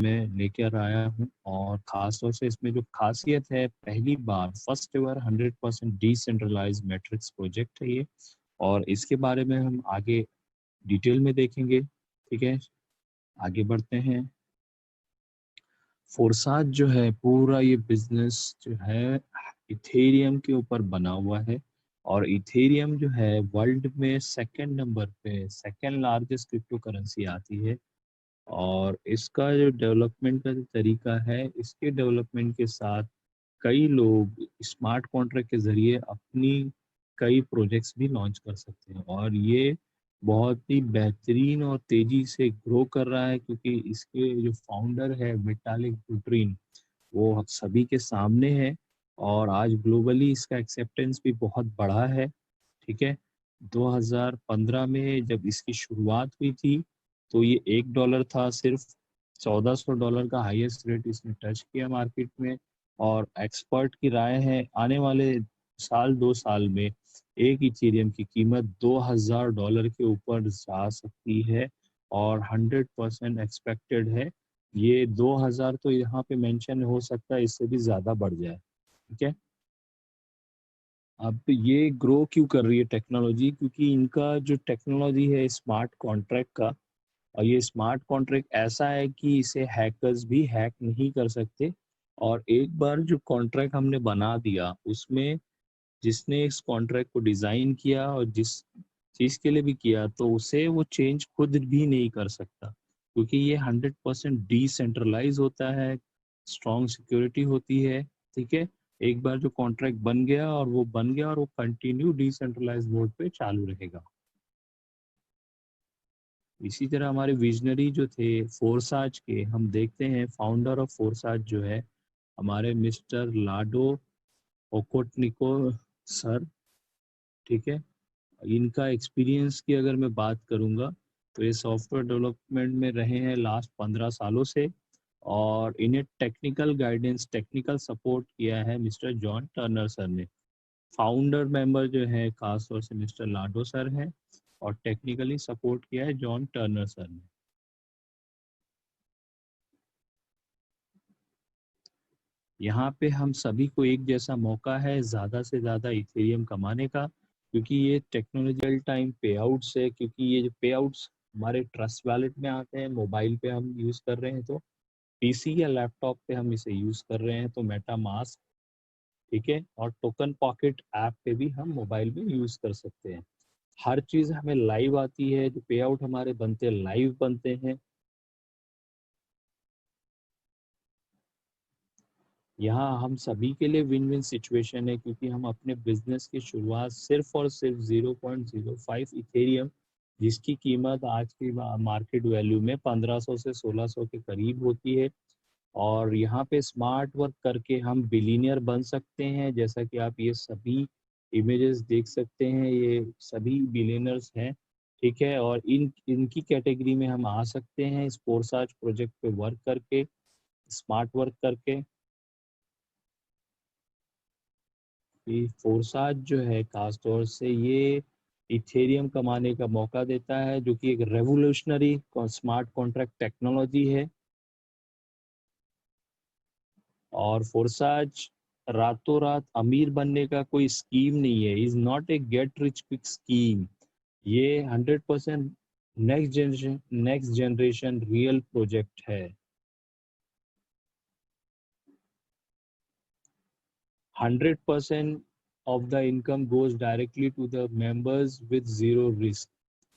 मैं लेकर आया हूँ और ख़ास तौर से इसमें जो ख़ासियत है, पहली बार first ever 100% decentralised matrix project है ये, और इसके बारे में हम आगे डिटेल में देखेंगे। ठीक है, आगे बढ़ते हैं। फोरसाज जो है पूरा ये बिजनेस जो है इथेरियम के ऊपर बना हुआ है, और इथेरियम जो है वर्ल्ड में सेकंड नंबर पे सेकंड लार्जेस्ट क्रिप्टो करेंसी आती है। और इसका जो डेवलपमेंट का जो तरीका है, इसके डेवलपमेंट के साथ कई लोग स्मार्ट कॉन्ट्रैक्ट के ज़रिए अपनी कई प्रोजेक्ट्स भी लॉन्च कर सकते हैं, और ये बहुत ही बेहतरीन और तेज़ी से ग्रो कर रहा है, क्योंकि इसके जो फाउंडर है विटालिक बुटेरिन, वो अब सभी के सामने है, और आज ग्लोबली इसका एक्सेप्टेंस भी बहुत बढ़ा है। ठीक है, 2015 में जब इसकी शुरुआत हुई थी तो ये $1 था सिर्फ। $1400 का हाईएस्ट रेट इसने टच किया मार्केट में, और एक्सपर्ट की राय है आने वाले साल 2 साल में एक इथेरियम की कीमत $2000 के ऊपर जा सकती है, और 100% एक्सपेक्टेड है ये 2000 तो यहाँ पे मेंशन हो सकता है, इससे भी ज़्यादा बढ़ जाए। ठीक है, अब ये ग्रो क्यों कर रही है टेक्नोलॉजी, क्योंकि इनका जो टेक्नोलॉजी है स्मार्ट कॉन्ट्रैक्ट का, और ये स्मार्ट कॉन्ट्रैक्ट ऐसा है कि इसे हैकर्स भी हैक नहीं कर सकते। और एक बार जो कॉन्ट्रैक्ट हमने बना दिया, उसमें जिसने इस कॉन्ट्रैक्ट को डिज़ाइन किया और जिस चीज़ के लिए भी किया, तो उसे वो चेंज खुद भी नहीं कर सकता, क्योंकि ये 100% डिसेंट्रलाइज होता है, स्ट्रॉन्ग सिक्योरिटी होती है। ठीक है, एक बार जो कॉन्ट्रैक्ट बन गया और वो बन गया, और वो कंटिन्यू डिसेंट्रलाइज मोड पे चालू रहेगा। इसी तरह हमारे विजनरी जो थे फोरसाज के, हम देखते हैं फाउंडर ऑफ फोरसाज जो है हमारे मिस्टर लाडो ओकोटनिको सर। ठीक है, इनका एक्सपीरियंस की अगर मैं बात करूंगा, तो ये सॉफ्टवेयर डेवलपमेंट में रहे हैं लास्ट 15 सालों से, और इन्हें टेक्निकल गाइडेंस टेक्निकल सपोर्ट किया है मिस्टर जॉन टर्नर सर ने। फाउंडर मेंबर जो है खासतौर से मिस्टर लाडो सर हैं, और टेक्निकली सपोर्ट किया है जॉन टर्नर सर ने। यहाँ पे हम सभी को एक जैसा मौका है ज़्यादा से ज़्यादा इथेरियम कमाने का, क्योंकि ये टेक्नोलॉजिकल टाइम पे आउट्स है, क्योंकि ये जो पे आउट्स हमारे ट्रस्ट वॉलेट में आते हैं, मोबाइल पे हम यूज़ कर रहे हैं तो पीसी या लैपटॉप पे हम इसे यूज़ कर रहे हैं तो मेटा मास्क। ठीक है, और टोकन पॉकेट ऐप पे भी हम मोबाइल में यूज़ कर सकते हैं। हर चीज़ हमें लाइव आती है, जो पे आउट हमारे बनते हैं लाइव बनते हैं। यहाँ हम सभी के लिए विन विन सिचुएशन है, क्योंकि हम अपने बिजनेस की शुरुआत सिर्फ और सिर्फ 0.05 इथेरियम, जिसकी कीमत आज की मार्केट वैल्यू में 1500 से 1600 के करीब होती है, और यहाँ पे स्मार्ट वर्क करके हम बिलीनियर बन सकते हैं। जैसा कि आप ये सभी इमेजेस देख सकते हैं, ये सभी बिलीनियर्स हैं। ठीक है, और इनकी कैटेगरी में हम आ सकते हैं स्पोर्साज प्रोजेक्ट पे वर्क करके, स्मार्ट वर्क करके। कि फोरसाज जो है खासतौर से ये इथेरियम कमाने का मौका देता है, जो कि एक रेवोल्यूशनरी स्मार्ट कॉन्ट्रैक्ट टेक्नोलॉजी है। और फोरसाज रातों रात अमीर बनने का कोई स्कीम नहीं है, is not a get rich quick scheme. ये 100% नेक्स्ट जनरेशन रियल प्रोजेक्ट है। 100% of the income goes directly to the members with zero risk।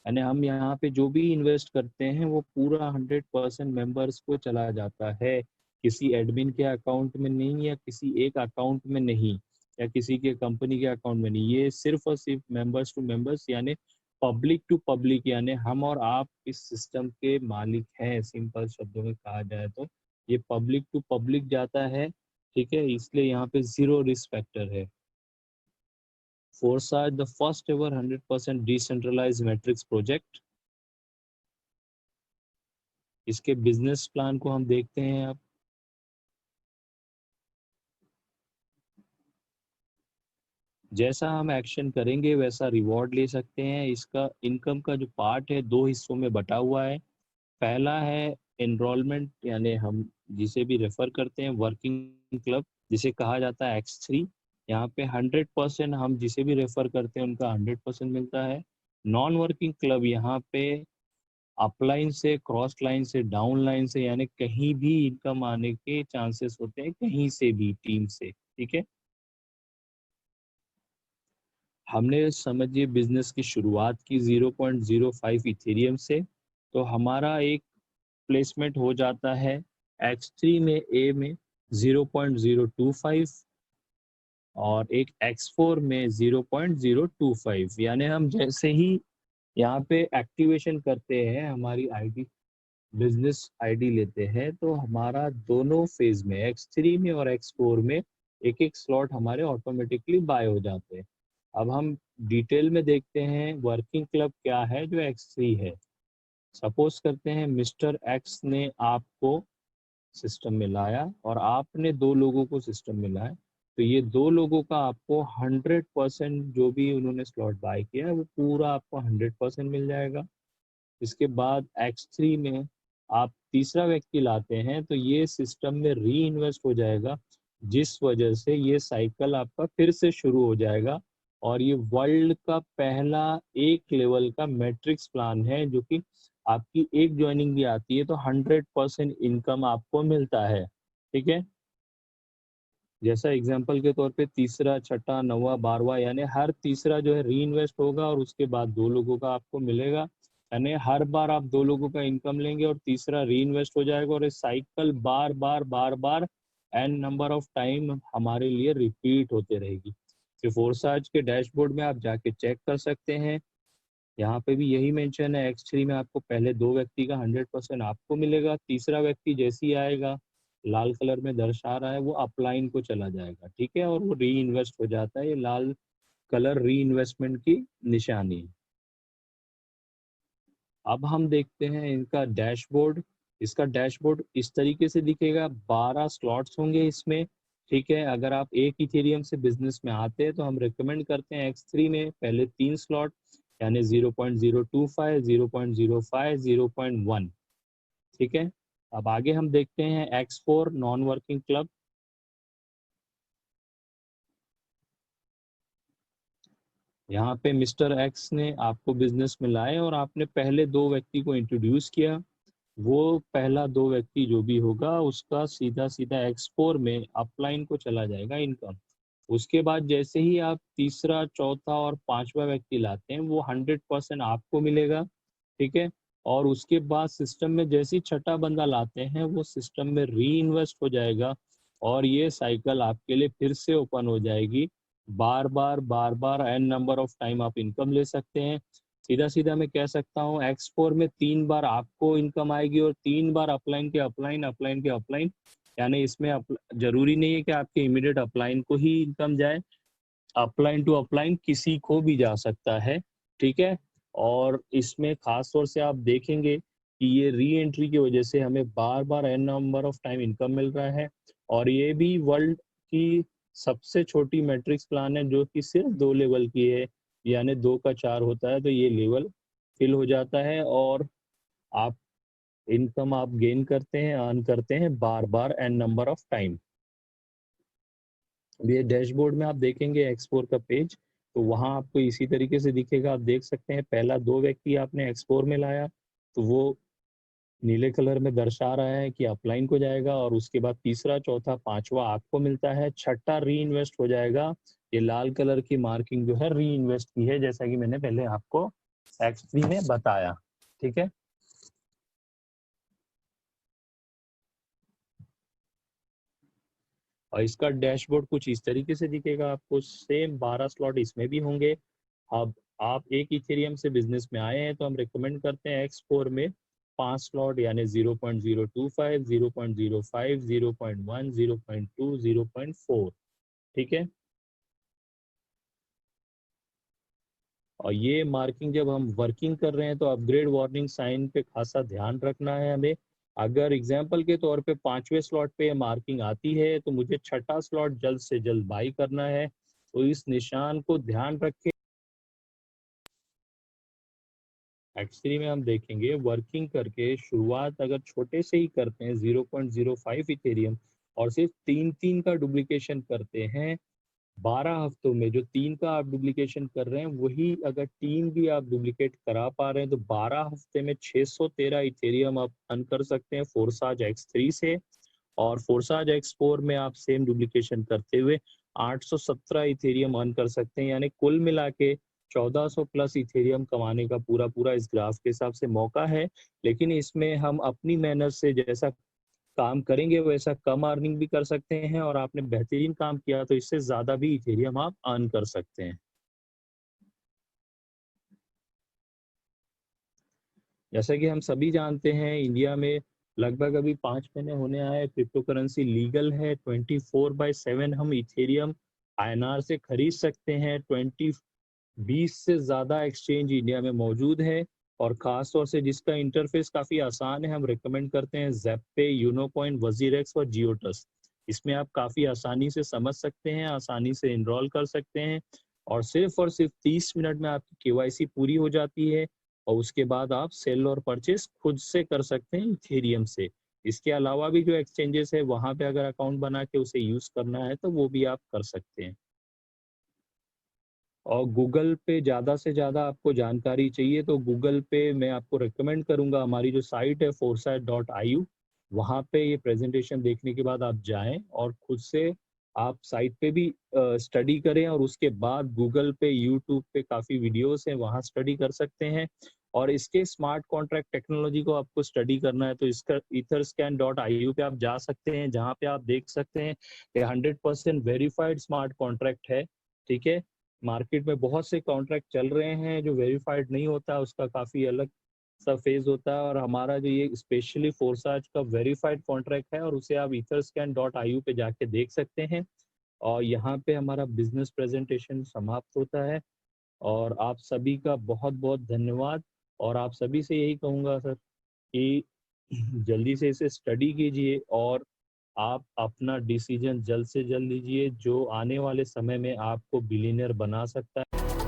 यानी हम यहाँ पे जो भी इन्वेस्ट करते हैं वो पूरा 100% मेंबर्स को चला जाता है, किसी एडमिन के अकाउंट में नहीं, या किसी एक अकाउंट में नहीं, या किसी के कंपनी के अकाउंट में नहीं। ये सिर्फ और सिर्फ मेंबर्स टू मेंबर्स, यानी पब्लिक टू पब्लिक, यानी हम और आप इस सिस्टम के मालिक हैं, सिंपल शब्दों में कहा जाए तो ये पब्लिक टू पब्लिक जाता है। ठीक है, इसलिए यहाँ पे जीरो रिस्क फैक्टर है। Forsage the first ever 100% decentralised matrix project. इसके बिजनेस प्लान को हम देखते हैं अब। जैसा हम एक्शन करेंगे वैसा रिवॉर्ड ले सकते हैं। इसका इनकम का जो पार्ट है दो हिस्सों में बटा हुआ है। पहला है एनरोलमेंट यानी हम जिसे भी रेफर करते हैं वर्किंग क्लब जिसे कहा जाता है X3, यहाँ पे 100% हम जिसे भी रेफर करते हैं उनका 100% मिलता है। नॉन वर्किंग क्लब यहाँ पे अपलाइन से, क्रॉस लाइन से, डाउन लाइन से, यानी कहीं भी इनकम आने के चांसेस होते हैं, कहीं से भी टीम से। ठीक है, हमने समझिए बिजनेस की शुरुआत की 0.05 इथेरियम से, तो हमारा एक प्लेसमेंट हो जाता है X3 में, ए में 0.025 और एक X4 में 0.025, यानी हम जैसे ही यहाँ पे एक्टिवेशन करते हैं, हमारी आईडी, बिजनेस आईडी लेते हैं, तो हमारा दोनों फेज में X3 में और X4 में एक एक स्लॉट हमारे ऑटोमेटिकली बाय हो जाते हैं। अब हम डिटेल में देखते हैं वर्किंग क्लब क्या है जो X3 है। सपोज करते हैं मिस्टर एक्स ने आपको सिस्टम में लाया और आपने दो लोगों को सिस्टम में लाया, तो ये दो लोगों का आपको 100% जो भी उन्होंने स्लॉट बाय किया है वो पूरा आपको 100% मिल जाएगा। इसके बाद X3 में आप तीसरा व्यक्ति लाते हैं तो ये सिस्टम में री इन्वेस्ट हो जाएगा, जिस वजह से ये साइकिल आपका फिर से शुरू हो जाएगा। और ये वर्ल्ड का पहला एक लेवल का मैट्रिक्स प्लान है जो कि आपकी एक ज्वाइनिंग भी आती है तो 100% इनकम आपको मिलता है। ठीक है, जैसा एग्जांपल के तौर पे तीसरा, छठा, नौवा, 12वां, यानी हर तीसरा जो है री इन्वेस्ट होगा और उसके बाद दो लोगों का आपको मिलेगा, यानी हर बार आप दो लोगों का इनकम लेंगे और तीसरा री इन्वेस्ट हो जाएगा और ये साइकिल बार बार बार बार एन नंबर ऑफ टाइम हमारे लिए रिपीट होते रहेगी। तो फोरसाज के डैशबोर्ड में आप जाके चेक कर सकते हैं, यहाँ पे भी यही मेंशन है। X3 में आपको पहले दो व्यक्ति का 100% आपको मिलेगा, तीसरा व्यक्ति जैसे ही आएगा लाल कलर में दर्शा रहा है वो अपलाइन को चला जाएगा। ठीक है, और वो री इन्वेस्ट हो जाता है, ये लाल कलर री इन्वेस्टमेंट की निशानी है। अब हम देखते हैं इनका डैशबोर्ड। इसका डैशबोर्ड इस तरीके से दिखेगा, 12 स्लॉट्स होंगे इसमें। ठीक है, अगर आप एक इथेरियम से बिजनेस में आते हैं तो हम रिकमेंड करते हैं X3 में पहले 3 स्लॉट, यानी 0.025, 0.05, 0.1। ठीक है, अब आगे हम देखते हैं X4 नॉन वर्किंग क्लब। यहाँ पे मिस्टर एक्स ने आपको बिजनेस में लाए और आपने पहले दो व्यक्ति को इंट्रोड्यूस किया, वो पहला दो व्यक्ति जो भी होगा उसका सीधा सीधा X4 में अपलाइन को चला जाएगा इनकम। उसके बाद जैसे ही आप तीसरा, चौथा और पांचवा व्यक्ति लाते हैं वो 100% आपको मिलेगा। ठीक है, और उसके बाद सिस्टम में जैसे ही छठा बंदा लाते हैं वो सिस्टम में री इन्वेस्ट हो जाएगा और ये साइकिल आपके लिए फिर से ओपन हो जाएगी। बार बार बार बार एन नंबर ऑफ टाइम आप इनकम ले सकते हैं। सीधा सीधा मैं कह सकता हूँ X4 में 3 बार आपको इनकम आएगी और 3 बार अपलाइन के अपलाइन, अपलाइन के अपलाइन, यानी इसमें जरूरी नहीं है कि आपके इमीडिएट अपलाइन को ही इनकम जाए, अपलाइन टू अपलाइन किसी को भी जा सकता है। ठीक है, और इसमें खास तौर से आप देखेंगे कि ये री एंट्री की वजह से हमें बार बार N number of time income मिल रहा है और ये भी वर्ल्ड की सबसे छोटी मैट्रिक्स प्लान है जो कि सिर्फ 2 लेवल की है, यानी 2 का 4 होता है तो ये लेवल फिल हो जाता है और आप इनकम आप गेन करते हैं, अर्न करते हैं बार बार एन नंबर ऑफ टाइम। ये डैशबोर्ड में आप देखेंगे X4 का पेज, तो वहाँ आपको इसी तरीके से दिखेगा। आप देख सकते हैं पहला दो व्यक्ति आपने X4 में लाया तो वो नीले कलर में दर्शा रहा है कि अपलाइन को जाएगा और उसके बाद तीसरा, चौथा, पांचवा आपको मिलता है, छठा री इन्वेस्ट हो जाएगा। ये लाल कलर की मार्किंग जो है री इन्वेस्ट की है, जैसा कि मैंने पहले आपको X3 में बताया। ठीक है, और इसका डैशबोर्ड कुछ इस तरीके से दिखेगा आपको, सेम 12 स्लॉट इसमें भी होंगे। अब आप एक इथेरियम से बिजनेस में आए हैं तो हम रिकमेंड करते हैं X4 में 5 स्लॉट, यानी 0.025, 0.05, 0.1, 0.2, 0.4। ठीक है, और ये मार्किंग जब हम वर्किंग कर रहे हैं तो अपग्रेड वार्निंग साइन पे खासा ध्यान रखना है हमें। अगर एग्जाम्पल के तौर पे 5वें स्लॉट पे मार्किंग आती है तो मुझे छठा स्लॉट जल्द से जल्द बाई करना है, तो इस निशान को ध्यान रखें। X3 में हम देखेंगे वर्किंग करके शुरुआत अगर छोटे से ही करते हैं 0.05 इथेरियम और सिर्फ 3 का डुप्लीकेशन करते हैं 12 हफ्तों में, जो 3 का आप डुप्लीकेशन कर रहे हैं वही अगर 3 भी आप डुप्लीकेट करा पा रहे हैं तो 12 हफ्ते में 613 इथेरियम आप अर्न कर सकते हैं फोर्साज X3 से। और फोर्साज X4 में आप सेम डुप्लीकेशन करते हुए 817 इथेरियम अर्न कर सकते हैं, यानी कुल मिला के 1400 प्लस इथेरियम कमाने का पूरा पूरा इस ग्राफ के हिसाब से मौका है। लेकिन इसमें हम अपनी मेहनत से जैसा काम करेंगे वैसा कम अर्निंग भी कर सकते हैं, और आपने बेहतरीन काम किया तो इससे ज्यादा भी इथेरियम आप अर्न कर सकते हैं। जैसा कि हम सभी जानते हैं इंडिया में लगभग अभी 5 महीने होने आए, क्रिप्टो करेंसी लीगल है। 24/7 हम इथेरियम INR से खरीद सकते हैं। 20 से ज़्यादा एक्सचेंज इंडिया में मौजूद है, और ख़ास तौर से जिसका इंटरफेस काफ़ी आसान है हम रिकमेंड करते हैं ज़ेप्पे, यूनोकॉइन, वजीरेक्स और जियोटस। इसमें आप काफ़ी आसानी से समझ सकते हैं, आसानी से इनरोल कर सकते हैं, और सिर्फ 30 मिनट में आपकी केवाईसी पूरी हो जाती है, और उसके बाद आप सेल और परचेस खुद से कर सकते हैं इथेरियम से। इसके अलावा भी जो एक्सचेंजेस है वहाँ पे अगर अकाउंट बना के उसे यूज़ करना है तो वो भी आप कर सकते हैं। और गूगल पे ज़्यादा से ज़्यादा आपको जानकारी चाहिए तो गूगल पे मैं आपको रिकमेंड करूँगा, हमारी जो साइट है foresight.iu, वहाँ पे ये प्रेजेंटेशन देखने के बाद आप जाएं और खुद से आप साइट पे भी स्टडी करें, और उसके बाद गूगल पे, यूट्यूब पे काफ़ी वीडियोस हैं वहाँ स्टडी कर सकते हैं। और इसके स्मार्ट कॉन्ट्रैक्ट टेक्नोलॉजी को आपको स्टडी करना है तो इसका etherscan.iu पे आप जा सकते हैं, जहाँ पे आप देख सकते हैं कि 100% वेरीफाइड स्मार्ट कॉन्ट्रैक्ट है। ठीक है, मार्केट में बहुत से कॉन्ट्रैक्ट चल रहे हैं जो वेरीफाइड नहीं होता, उसका काफ़ी अलग सा फेज होता है, और हमारा जो ये स्पेशली फोर्साज का वेरीफाइड कॉन्ट्रैक्ट है, और उसे आप etherscan.iu पे जाके देख सकते हैं। और यहाँ पे हमारा बिजनेस प्रेजेंटेशन समाप्त होता है, और आप सभी का बहुत बहुत धन्यवाद। और आप सभी से यही कहूँगा सर कि जल्दी से इसे स्टडी कीजिए, और आप अपना डिसीजन जल्द से जल्द लीजिए जो आने वाले समय में आपको बिलियनर बना सकता है।